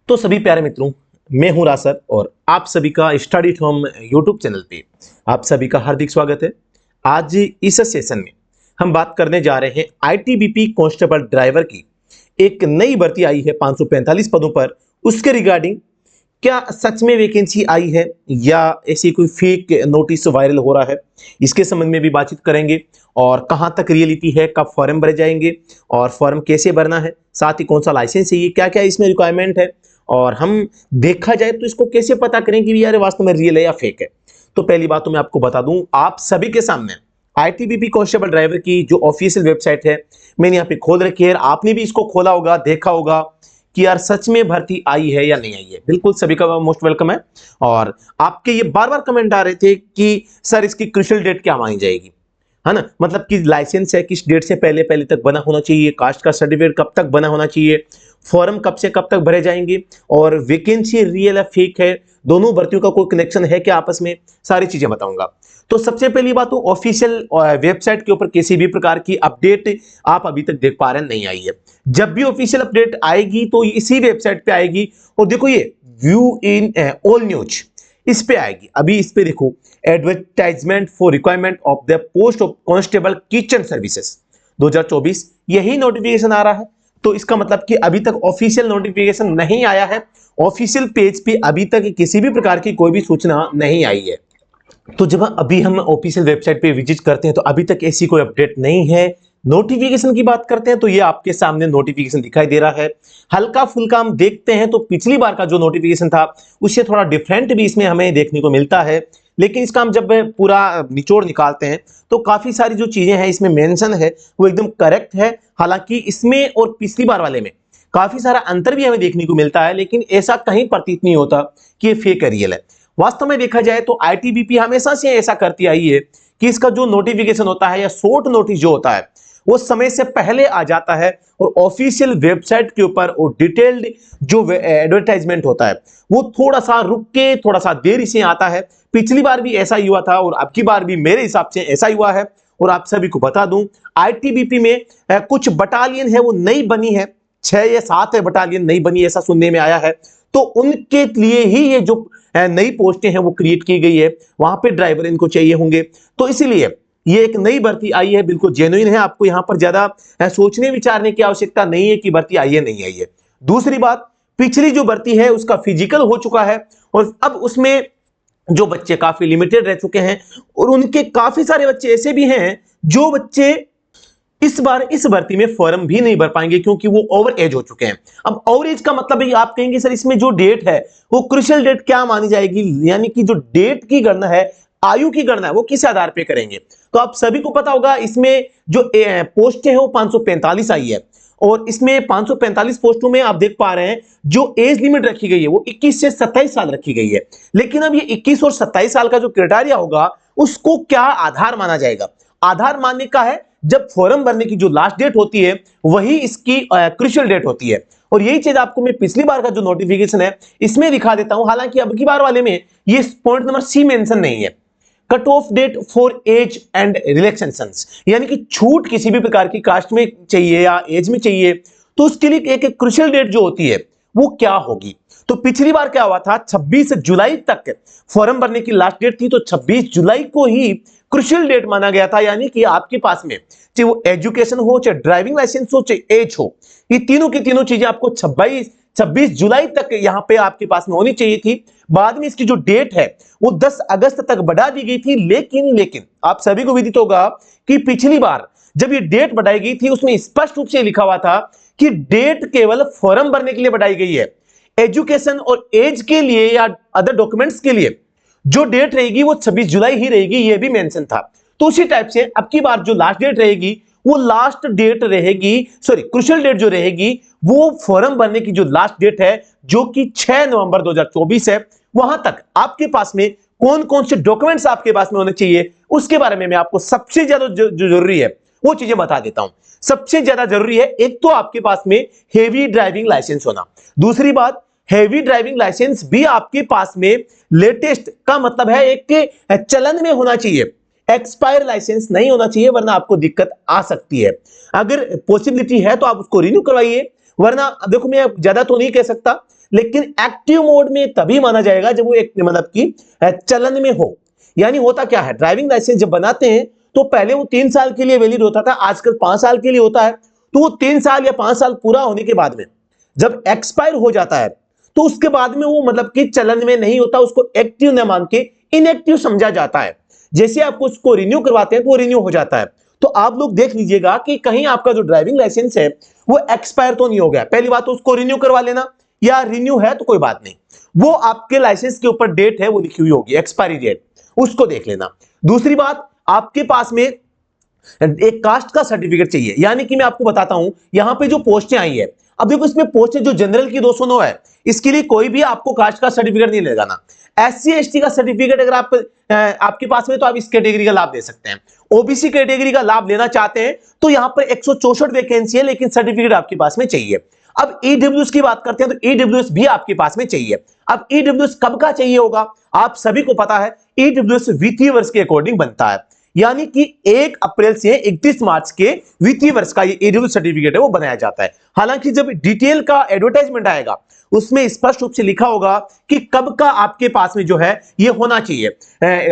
तो सभी प्यारे मित्रों, मैं हूं रासर और आप सभी का study at home YouTube channel पे आप सभी का हार्दिक स्वागत है। आज इस सेशन में हम बात करने जा रहे हैं आईटीबीपी कांस्टेबल ड्राइवर की एक नई भर्ती आई है 545 पदों पर। उसके रिगार्डिंग क्या सच में वैकेंसी आई है या ऐसी कोई फेक नोटिस वायरल हो रहा है, इसके संबंध में भी बातचीत करेंगे। और कहां तक रियलिटी है, कब फॉर्म भरे जाएंगे और फॉर्म कैसे भरना है, साथ ही कौन सा लाइसेंस चाहिए, क्या क्या इसमें रिक्वायरमेंट है, और हम देखा जाए तो इसको कैसे पता करें कि यार वास्तव में रियल है या फेक है। तो पहली बात तो मैं आपको बता दूं, आप सभी के सामने आईटीबीपी कांस्टेबल ड्राइवर की जो ऑफिशियल वेबसाइट है मैंने यहाँ पे खोल रखी है। आपने भी इसको खोला होगा, देखा होगा कि यार सच में भर्ती आई है या नहीं आई है। बिल्कुल सभी का मोस्ट वेलकम है। और आपके ये बार बार कमेंट आ रहे थे कि सर इसकी क्रूशियल डेट क्या मानी जाएगी, है ना, मतलब कि लाइसेंस है किस डेट से पहले पहले तक बना होना चाहिए, कास्ट का सर्टिफिकेट कब तक बना होना चाहिए, फॉर्म कब से कब तक भरे जाएंगे, और वैकेंसी रियल है फेक है, दोनों भर्तियों का कोई कनेक्शन है क्या आपस में, सारी चीजें बताऊंगा। तो सबसे पहली बात तो ऑफिशियल वेबसाइट के ऊपर किसी भी प्रकार की अपडेट आप अभी तक देख पा रहे हैं नहीं आई है। जब भी ऑफिशियल अपडेट आएगी तो इसी वेबसाइट पे आएगी। और देखो ये व्यू इन ऑल न्यूज इस पे आएगी। अभी इस पे देखो, advertisement for requirement of the post of constable kitchen services 2024 यही नोटिफिकेशन आ रहा है। तो इसका मतलब कि अभी तक ऑफिशियल नोटिफिकेशन नहीं आया है, ऑफिशियल पेज पे अभी तक किसी भी प्रकार की कोई भी सूचना नहीं आई है। तो जब अभी हम ऑफिशियल वेबसाइट पे विजिट करते हैं तो अभी तक ऐसी कोई अपडेट नहीं है। नोटिफिकेशन की बात करते हैं तो ये आपके सामने नोटिफिकेशन दिखाई दे रहा है। हल्का फुल्का हम देखते हैं तो पिछली बार का जो नोटिफिकेशन था उससे थोड़ा डिफरेंट भी इसमें हमें देखने को मिलता है। लेकिन इसका हम जब पूरा निचोड़ निकालते हैं तो काफी सारी जो चीजें हैं इसमें मेंशन है वो एकदम करेक्ट है। हालांकि इसमें और पिछली बार वाले में काफी सारा अंतर भी हमें देखने को मिलता है, लेकिन ऐसा कहीं प्रतीत नहीं होता कि ये फेक है, रियल है। वास्तव में देखा जाए तो आईटीबीपी हमेशा से ऐसा करती आई है कि इसका जो नोटिफिकेशन होता है या शॉर्ट नोटिस जो होता है वो समय से पहले आ जाता है और ऑफिशियल वेबसाइट के ऊपर और डिटेल्ड जो एडवर्टाइजमेंट होता है वो थोड़ा सा रुक के थोड़ा सा देरी से आता है। पिछली बार भी ऐसा ही हुआ था और अब की बार भी मेरे हिसाब से ऐसा ही हुआ है। और आप सभी को बता दूं, आईटीबीपी में कुछ बटालियन है वो नई बनी है, 6 या 7 है बटालियन नई बनी, ऐसा सुनने में आया है। तो उनके लिए ही ये जो नई पोस्टें हैं वो क्रिएट की गई है, वहां पे ड्राइवर इनको चाहिए होंगे। तो इसीलिए ये एक नई भर्ती आई है, बिल्कुल जेन्युइन है। आपको यहां पर ज्यादा सोचने विचारने की आवश्यकता नहीं है कि भर्ती आई है नहीं आई है। दूसरी बात, पिछली जो भर्ती है उसका फिजिकल हो चुका है और अब उसमें जो बच्चे काफी लिमिटेड रह चुके हैं और उनके काफी सारे बच्चे ऐसे भी हैं जो बच्चे इस बार इस भर्ती में फॉर्म भी नहीं भर पाएंगे क्योंकि वो ओवर एज हो चुके हैं। अब ओवर एज का मतलब है, आप कहेंगे सर इसमें जो डेट है वो क्रूशियल डेट क्या मानी जाएगी, यानी कि जो डेट की गणना है, आयु की गणना है, वो किस आधार पे करेंगे। तो आप सभी को पता होगा इसमें जो पोस्टें हैं वो 545 आई है और इसमें 545 पोस्टों में आप देख पा रहे हैं जो एज लिमिट रखी गई है वो 21 से 27 साल रखी गई है। लेकिन अब ये 21 और 27 साल का जो क्राइटेरिया होगा उसको क्या आधार माना जाएगा। आधार मानने का है जब फॉर्म भरने की जो लास्ट डेट होती है वही इसकी क्रूशियल डेट होती है। और यही चीज आपको मैं पिछली बार का जो नोटिफिकेशन है इसमें दिखा देता हूं। हालांकि अब की बार वाले में ये पॉइंट नंबर सी मेंशन नहीं है, cut off date for age and relaxations, यानी कि छूट किसी भी प्रकार की कास्ट में चाहिए या एज में चाहिए तो उसके लिए एक क्रूशियल डेट जो होती है वो क्या होगी। तो पिछली बार क्या हुआ था, 26 जुलाई तक फॉर्म भरने की लास्ट डेट थी, तो 26 जुलाई को ही क्रूशियल डेट माना गया था। यानी कि आपके पास में चाहे वो एजुकेशन हो, चाहे ड्राइविंग लाइसेंस हो, चाहे एज हो, ये तीनों की तीनों चीजें आपको 26 जुलाई तक यहां पे आपके पास में होनी चाहिए थी। बाद में इसकी जो डेट है वो 10 अगस्त तक बढ़ा दी गई थी। लेकिन आप सभी को विदित होगा कि पिछली बार जब ये डेट बढ़ाई गई थी उसमें स्पष्ट रूप से लिखा हुआ था कि डेट केवल फॉर्म भरने के लिए बढ़ाई गई है, एजुकेशन और एज के लिए या अदर डॉक्यूमेंट्स के लिए जो डेट रहेगी वो 26 जुलाई ही रहेगी, ये भी मेंशन था। तो उसी टाइप से अब की बार जो लास्ट डेट रहेगी वो लास्ट डेट रहेगी, सॉरी क्रूशियल डेट जो रहेगी वो फॉर्म भरने की जो लास्ट डेट है जो कि 6 नवंबर 2024 है। वहां तक आपके पास में कौन कौन से डॉक्यूमेंट्स आपके पास में होने चाहिए उसके बारे में मैं आपको सबसे ज्यादा जो जरूरी है वो चीजें बता देता हूं। सबसे ज्यादा जरूरी है, एक तो आपके पास में हेवी ड्राइविंग लाइसेंस होना, दूसरी बात हेवी ड्राइविंग लाइसेंस भी आपके पास में लेटेस्ट का मतलब है एक चलन में होना चाहिए, एक्सपायर लाइसेंस नहीं होना चाहिए वरना आपको दिक्कत आ सकती है। अगर पॉसिबिलिटी है तो आप उसको रिन्यू करवाइए, वरना देखो मैं ज्यादा तो नहीं कह सकता, लेकिन एक्टिव मोड में तभी माना जाएगा जब वो एक मतलब कि चलन में हो। यानी होता क्या है, ड्राइविंग लाइसेंस जब बनाते हैं तो पहले वो 3 साल के लिए वैलिड होता था, आजकल 5 साल के लिए होता है। तो वो 3 साल या 5 साल पूरा होने के बाद में जब एक्सपायर हो जाता है तो उसके बाद में वो मतलब कि चलन में नहीं होता, उसको एक्टिव न मान के इनएक्टिव समझा जाता है। जैसे आप उसको रिन्यू करवाते हैं तो वो रिन्यू हो जाता है। तो आप लोग देख लीजिएगा कि कहीं आपका जो ड्राइविंग लाइसेंस है वो एक्सपायर तो नहीं हो गया। पहली बात तो उसको रिन्यू करवा लेना, या रिन्यू है तो कोई बात नहीं, वो आपके लाइसेंस के ऊपर डेट है वो लिखी हुई होगी, एक्सपायरी डेट, उसको देख लेना। दूसरी बात, आपके पास में एक कास्ट का सर्टिफिकेट चाहिए। यानी कि मैं आपको बताता हूं यहां पे जो पोस्टें आई है, अब देखो इसमें पोस्टें जो जनरल की 209 है, इसके लिए कोई भी आपको कास्ट का सर्टिफिकेट नहीं लगाना। एससी एसटी का सर्टिफिकेट अगर आपके पास में तो आप इस कैटेगरी का लाभ ले सकते हैं। ओबीसी कैटेगरी का लाभ लेना चाहते हैं तो यहां पर 164 वैकेंसी है, लेकिन सर्टिफिकेट आपके पास में चाहिए। अब ईडब्ल्यूएस की बात करते हैं तो ईडब्ल्यूएस भी आपके पास में चाहिए। अब ईडब्ल्यूएस कब का चाहिए होगा, आप सभी को पता है ईडब्ल्यूएस वित्तीय वर्ष के अकॉर्डिंग बनता है। यानी कि 1 अप्रैल से 31 मार्च के वित्तीय वर्ष का ये ईडब्ल्यूएस सर्टिफिकेट है वो बनाया जाता है। हालांकि जब डिटेल का एडवर्टाइजमेंट आएगा उसमें स्पष्ट रूप से लिखा होगा कि कब का आपके पास में जो है ये होना चाहिए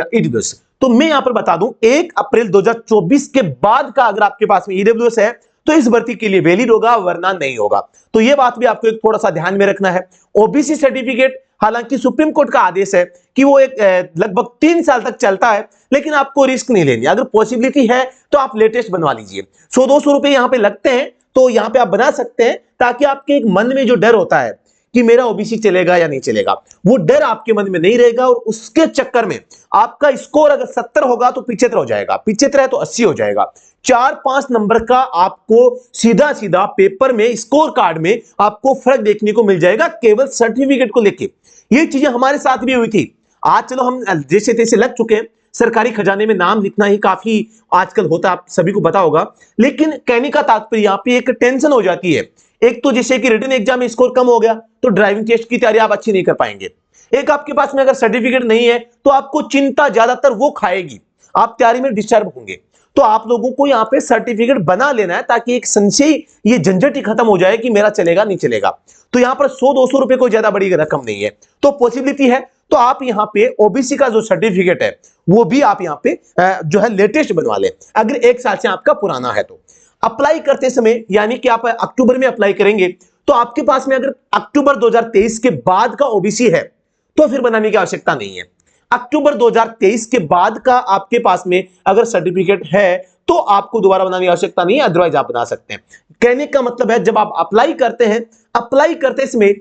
ईडब्ल्यूएस। तो मैं यहां पर बता दूं 1 अप्रैल 2024 के बाद का अगर आपके पास में ईडब्ल्यूएस है तो इस भर्ती के लिए वैलिड होगा, वरना नहीं होगा। तो ये बात भी आपको एक थोड़ा सा ध्यान में रखना है। ओबीसी सर्टिफिकेट, हालांकि सुप्रीम कोर्ट का आदेश है कि वो एक लगभग 3 साल तक चलता है, लेकिन आपको रिस्क नहीं लेनी। अगर पॉसिबिलिटी है तो आप लेटेस्ट बनवा लीजिए। 100-200 रुपए यहां पे लगते हैं तो यहां पे आप बना सकते हैं, ताकि आपके एक मन में जो डर होता है कि मेरा ओबीसी चलेगा या नहीं चलेगा, वो डर आपके मन में नहीं रहेगा। और उसके चक्कर में आपका स्कोर अगर 70 होगा तो 75 हो जाएगा, 75 है तो 80 हो जाएगा। 4-5 नंबर का आपको सीधा सीधा पेपर में स्कोर कार्ड में आपको फर्क देखने को मिल जाएगा केवल सर्टिफिकेट को लेके। ये चीजें हमारे साथ भी हुई थी। आज चलो हम जैसे तैसे लग चुके हैं, सरकारी खजाने में नाम लिखना ही काफी आजकल होता है, आप सभी को पता होगा। लेकिन कहने का तात्पर्य यहां पे एक टेंशन हो जाती है। एक तो जैसे कि रिटन एग्जाम में स्कोर कम हो गया तो ड्राइविंग टेस्ट की तैयारी आप अच्छी नहीं कर पाएंगे। एक आपके पास में अगर सर्टिफिकेट नहीं है तो आपको चिंता ज्यादातर वो खाएगी, आप तैयारी में डिस्टर्ब होंगे। तो आप लोगों को यहाँ पे सर्टिफिकेट बना लेना है, ताकि एक संशय, ये झंझट ही खत्म हो जाए कि मेरा चलेगा नहीं चलेगा। तो यहाँ पर 100-200 रुपए कोई ज्यादा बड़ी रकम नहीं है। तो पॉसिबिलिटी है तो आप यहाँ पे ओबीसी का जो सर्टिफिकेट है वो भी आप यहाँ पे जो है लेटेस्ट बनवा लें, अगर 1 साल से आपका पुराना है तो। अप्लाई करते समय, यानी कि आप अक्टूबर में अप्लाई करेंगे तो आपके पास में अगर अक्टूबर 2023 के बाद का ओबीसी है तो फिर बनाने की आवश्यकता नहीं है। अक्टूबर 2023 के बाद का आपके पास में अगर सर्टिफिकेट है तो आपको दोबारा बनाने की आवश्यकता नहीं है, अदरवाइज आप बना सकते हैं। कहने का मतलब है जब आप अप्लाई करते हैं, अप्लाई करते समय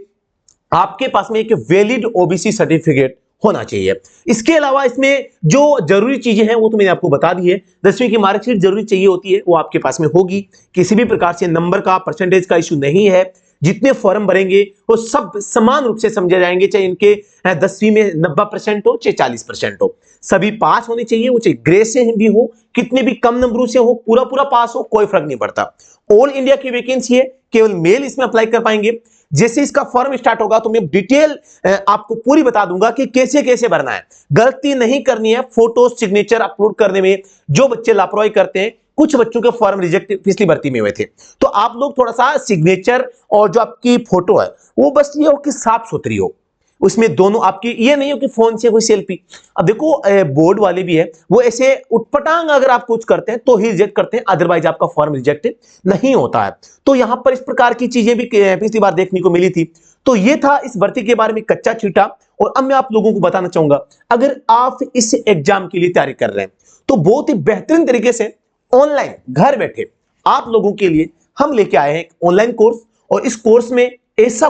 आपके पास में एक वैलिड ओबीसी सर्टिफिकेट होना चाहिए। इसके अलावा इसमें जो जरूरी चीजें हैं वो तो मैंने आपको बता दी है। 10वीं की मार्कशीट जरूरी चाहिए होती है, वो आपके पास में होगी। किसी भी प्रकार से नंबर का, परसेंटेज का इश्यू नहीं है। जितने फॉर्म भरेंगे वो सब समान रूप से समझे जाएंगे, चाहे इनके 10वीं में 90% हो चाहे 40% हो, सभी पास होने चाहिए। वो चाहे ग्रेड से भी हो, कितने भी कम नंबरों से हो, पूरा पूरा पास हो, कोई फर्क नहीं पड़ता। ऑल इंडिया की वैकेंसी है, केवल मेल इसमें अप्लाई कर पाएंगे। जैसे इसका फॉर्म स्टार्ट होगा तो मैं डिटेल आपको पूरी बता दूंगा कि कैसे कैसे भरना है। गलती नहीं करनी है फोटो सिग्नेचर अपलोड करने में। जो बच्चे लापरवाही करते हैं, कुछ बच्चों के फॉर्म रिजेक्ट पिछली भर्ती में हुए थे, तो आप लोग थोड़ा सा सिग्नेचर और जो आपकी फोटो है वो बस ये हो कि साफ सुथरी हो, उसमें दोनों आपकी, ये नहीं हो कि फोन से कोई सेल्फी। अब देखो बोर्ड वाले भी है, वो ऐसे उटपटांग अगर आप कुछ करते हैं तो ही रिजेक्ट करते हैं, अदरवाइज आपका फॉर्म रिजेक्ट नहीं होता है। तो यहां पर इस प्रकार की चीजें भी पिछली बार देखने को मिली थी। तो ये था इस भर्ती के बारे में कच्चा छीटा। और अब मैं आप लोगों को बताना चाहूंगा, अगर आप इस एग्जाम के लिए तैयारी कर रहे हैं तो बहुत ही बेहतरीन तरीके से ऑनलाइन घर बैठे आप लोगों के लिए हम लेके आए हैं एक ऑनलाइन कोर्स। और इस कोर्स में ऐसा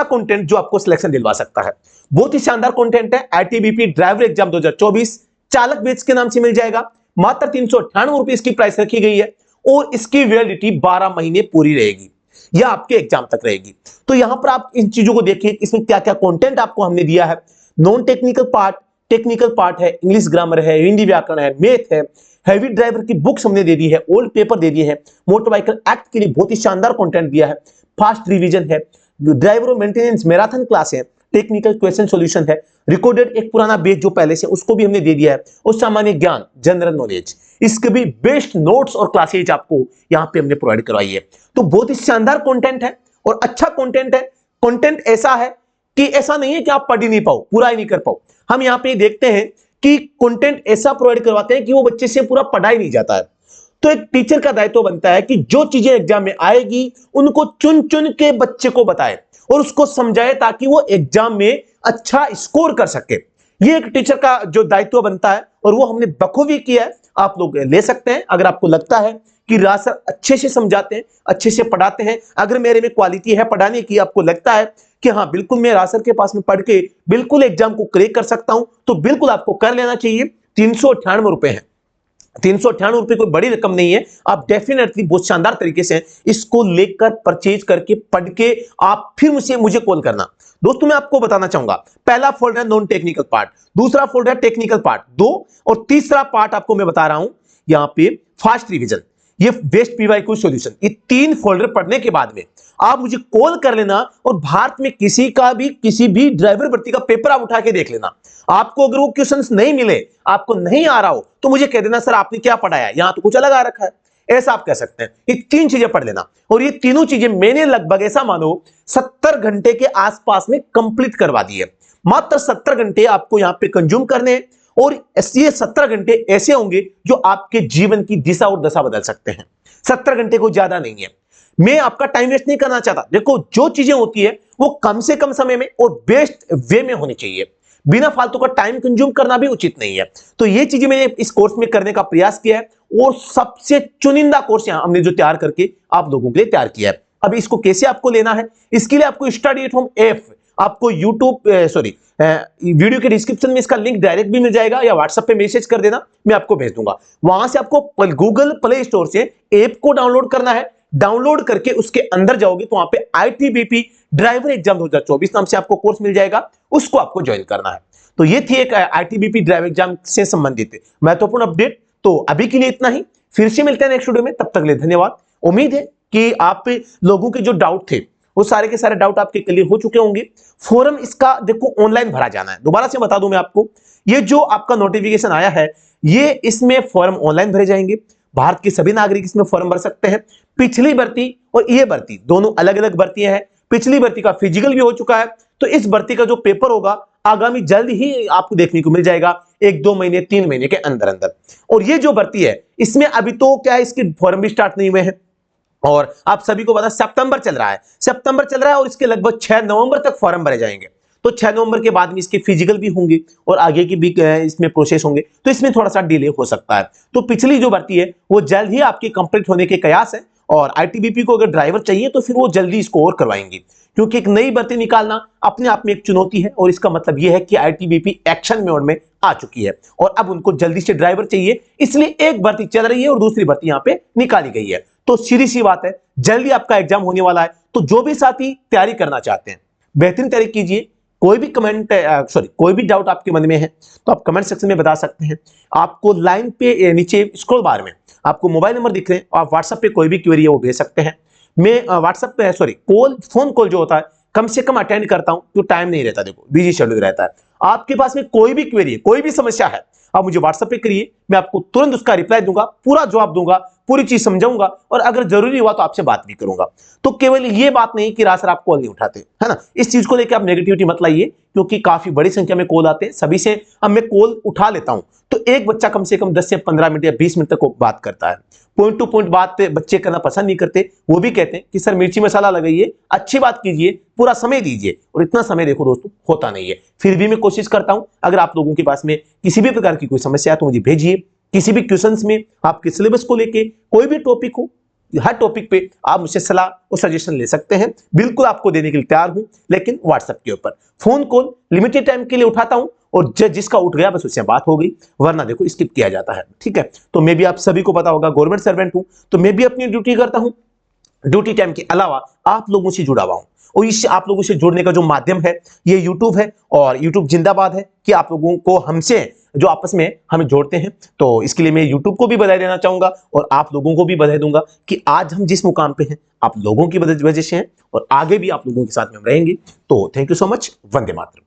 कंटेंट जो आपको सिलेक्शन दिलवा सकता है। बहुत ही शानदार कंटेंट है। आईटीबीपी ड्राइवर एग्जाम 2024 चालक बैच के नाम से मिल जाएगा। मात्र 398 रुपए इसकी प्राइस रखी गई है और इसकी वैलिडिटी 12 महीने पूरी रहेगी, या आपके एग्जाम तक रहेगी। तो यहां पर आप इन चीजों को देखिए, इसमें क्या क्या कंटेंट आपको हमने दिया है। Non technical part, technical part है, इंग्लिश ग्रामर है, हिंदी व्याकरण है, मैथ है, हैवी ड्राइवर की बुक्स हमने दे दी है, ओल्ड पेपर दे दिए हैं, मोटर व्हीकल एक्ट के लिए बहुत ही शानदार कंटेंट दिया है, फास्ट रिवीजन है, ड्राइवर और मेंटेनेंस मैराथन क्लास है, टेक्निकल क्वेश्चन सॉल्यूशन है, रिकॉर्डेड एक पुराना बेस जो पहले से उसको भी हमने दे दिया है, और सामान्य ज्ञान जनरल नॉलेज, इसके भी बेस्ट नोट्स और क्लासेज आपको यहां पे हमने प्रोवाइड करवाई है। तो बहुत ही शानदार कंटेंट है और अच्छा कंटेंट है। कंटेंट ऐसा है कि ऐसा नहीं है कि आप पढ़ ही नहीं पाओ, पूरा ही नहीं कर पाओ। हम यहाँ पे देखते हैं कि कंटेंट ऐसा प्रोवाइड करवाते हैं कि वो बच्चे से पूरा पढ़ा ही नहीं जाता है। तो एक टीचर का दायित्व बनता है कि जो चीजें एग्जाम में आएगी उनको चुन चुन के बच्चे को बताए और उसको समझाए ताकि वो एग्जाम में अच्छा स्कोर कर सके। ये एक टीचर का जो दायित्व बनता है और वो हमने बखूबी किया है। आप लोग ले सकते हैं अगर आपको लगता है कि राज सर अच्छे से समझाते हैं, अच्छे से पढ़ाते हैं, अगर मेरे में क्वालिटी है पढ़ाने की, आपको लगता है कि हाँ बिल्कुल मैं राज सर के पास में पढ़ के बिल्कुल एग्जाम को क्रैक कर सकता हूं, तो बिल्कुल आपको कर लेना चाहिए। 398 रुपए है, 398 रुपए कोई बड़ी रकम नहीं है। आप डेफिनेटली बहुत शानदार तरीके से इसको लेकर परचेज करके पढ़ के आप फिर मुझे कॉल करना। दोस्तों मैं आपको बताना चाहूंगा, पहला फोल्डर है नॉन टेक्निकल पार्ट, दूसरा फोल्डर है टेक्निकल पार्ट 2 और तीसरा पार्ट आपको मैं बता रहा हूं यहां पे फास्ट रिवीजन, ये बेस्ट पीवाईक्यू सॉल्यूशन। ये 3 फोल्डर पढ़ने के बाद में आप मुझे कॉल कर लेना और भारत में किसी भी ड्राइवर भर्ती का पेपर आप उठा के देख लेना। आपको अगर वो क्वेश्चंस नहीं मिले, आपको नहीं आ रहा हो, तो मुझे कह देना सर आपने क्या पढ़ाया, यहां तो कुछ अलग आ रखा है, ऐसा आप कह सकते हैं। ये 3 चीजें पढ़ लेना और ये तीनों चीजें मैंने लगभग ऐसा मानो 70 घंटे के आसपास में कंप्लीट करवा दी है। मात्र 70 घंटे आपको यहां पे कंज्यूम करने हैं और ये 70 घंटे ऐसे होंगे जो आपके जीवन की दिशा और दशा बदल सकते हैं। 70 घंटे को ज्यादा नहीं है। मैं आपका टाइम वेस्ट नहीं करना चाहता। देखो जो चीजें होती है वो कम से कम समय में और बेस्ट वे में होनी चाहिए, बिना फालतू का टाइम कंज्यूम करना भी उचित नहीं है। तो ये चीजें मैंने इस कोर्स में करने का प्रयास किया है और सबसे चुनिंदा कोर्स यहां हमने जो तैयार करके आप लोगों के लिए तैयार किया है। अब इसको कैसे आपको लेना है, इसके लिए आपको स्टडी एट होम ऐप आपको वीडियो के डिस्क्रिप्शन में इसका लिंक डायरेक्ट भी मिल जाएगा या व्हाट्सएप पे मैसेज कर देना, मैं आपको भेज दूंगा। वहां से आपको गूगल प्ले स्टोर से ऐप को डाउनलोड करना है। डाउनलोड करके उसके अंदर जाओगे तो वहां पे आईटीबीपी ड्राइवर एग्जाम 2024 नाम से आपको कोर्स मिल जाएगा, उसको आपको ज्वाइन करना है। तो ये थी एक आईटीबीपी ड्राइवर एग्जाम से संबंधित महत्वपूर्ण अपडेट। तो अभी के लिए इतना ही, फिर से मिलते हैं नेक्स्ट वीडियो में, तब तक के लिए धन्यवाद। उम्मीद है कि आप लोगों के जो डाउट थे वो सारे के सारे डाउट आपके क्लियर हो चुके होंगे। फॉर्म इसका देखो ऑनलाइन भरा जाना है, दोबारा से बता दूं मैं आपको, ये जो आपका नोटिफिकेशन आया है ये इसमें फॉर्म ऑनलाइन भरे जाएंगे। भारत के सभी नागरिक इसमें फॉर्म भर सकते हैं। पिछली भर्ती और ये भर्ती दोनों अलग अलग भर्तियां हैं। पिछली भर्ती का फिजिकल भी हो चुका है, तो इस भर्ती का जो पेपर होगा आगामी जल्द ही आपको देखने को मिल जाएगा, 1-2 महीने 3 महीने के अंदर अंदर। और ये जो भर्ती है इसमें अभी तो क्या है, इसके फॉर्म भी स्टार्ट नहीं हुए हैं और आप सभी को पता सितंबर चल रहा है और इसके लगभग 6 नवंबर तक फॉर्म भरे जाएंगे। तो 6 नवंबर के बाद में इसके फिजिकल भी होंगे और आगे की भी इसमें प्रोसेस होंगे, तो इसमें थोड़ा सा डिले हो सकता है। तो पिछली जो भर्ती है वो जल्द ही आपकी कंप्लीट होने के कयास है और आईटीबीपी को अगर ड्राइवर चाहिए तो फिर वो जल्दी इसको और करवाएंगे, क्योंकि एक नई भर्ती निकालना अपने आप में एक चुनौती है। और इसका मतलब यह है कि आईटीबीपी एक्शन मोड में आ चुकी है और अब उनको जल्दी से ड्राइवर चाहिए, इसलिए एक भर्ती चल रही है और दूसरी भर्ती यहां पे निकाली गई है। तो सीधी सी बात है, जल्दी आपका एग्जाम होने वाला है। तो जो भी साथी तैयारी करना चाहते हैं बेहतरीन तैयारी कीजिए। कोई भी डाउट आपके मन में है तो आप कमेंट सेक्शन में बता सकते हैं। आपको लाइन पे नीचे स्क्रॉल बार में आपको मोबाइल नंबर दिख रहे हैं, आप व्हाट्सएप पे कोई भी क्वेरी है वो भेज सकते हैं। मैं व्हाट्सएप पे फोन कॉल जो होता है कम से कम अटेंड करता हूं, तो टाइम नहीं रहता, देखो बिजी शेड्यूल रहता है। आपके पास में कोई भी क्वेरी है, कोई भी समस्या है, आप मुझे व्हाट्सएप पे करिए, मैं आपको तुरंत उसका रिप्लाई दूंगा, पूरा जवाब दूंगा, पूरी चीज समझाऊंगा और अगर जरूरी हुआ तो आपसे बात भी करूंगा। तो केवल ये बात नहीं कि राज सर आप कॉल नहीं उठाते, है ना, इस चीज को लेकर आप नेगेटिविटी मत लाइए, क्योंकि काफी बड़ी संख्या में कॉल आते हैं, सभी से अब मैं कॉल उठा लेता हूं। तो एक बच्चा कम से कम 10 से 15 मिनट या 20 मिनट तक बात करता है। पॉइंट टू पॉइंट बात बच्चे करना पसंद नहीं करते, वो भी कहते हैं कि सर मिर्ची मसाला लगाइए, अच्छी बात कीजिए, पूरा समय दीजिए, और इतना समय देखो दोस्तों होता नहीं है। फिर भी मैं कोशिश करता हूं, अगर आप लोगों के पास में किसी भी प्रकार की कोई समस्या है तो मुझे भेजिए। किसी भी क्वेश्चंस में आपके सिलेबस को लेके कोई भी टॉपिक हो, हर टॉपिक पे आप मुझसे सलाह और सजेशन ले सकते हैं, बिल्कुल आपको देने के लिए तैयार हूं, लेकिन व्हाट्सएप के ऊपर। फोन कॉल लिमिटेड टाइम के लिए उठाता हूं और जिसका उठ गया बस उससे बात हो गई, वरना देखो स्किप किया जाता है, ठीक है। तो मैं भी, आप सभी को पता होगा, गवर्नमेंट सर्वेंट हूं, तो मैं भी अपनी ड्यूटी करता हूं। ड्यूटी टाइम के अलावा आप लोगों से जुड़ा हुआ हूं और इससे आप लोगों से जुड़ने का जो माध्यम है ये यूट्यूब है, और यूट्यूब जिंदाबाद है कि आप लोगों को हमसे जो आपस में हमें जोड़ते हैं। तो इसके लिए मैं यूट्यूब को भी बधाई देना चाहूंगा और आप लोगों को भी बधाई दूंगा कि आज हम जिस मुकाम पे हैं आप लोगों की वजह से हैं और आगे भी आप लोगों के साथ में हम रहेंगे। तो thank you so much. Vande Mataram.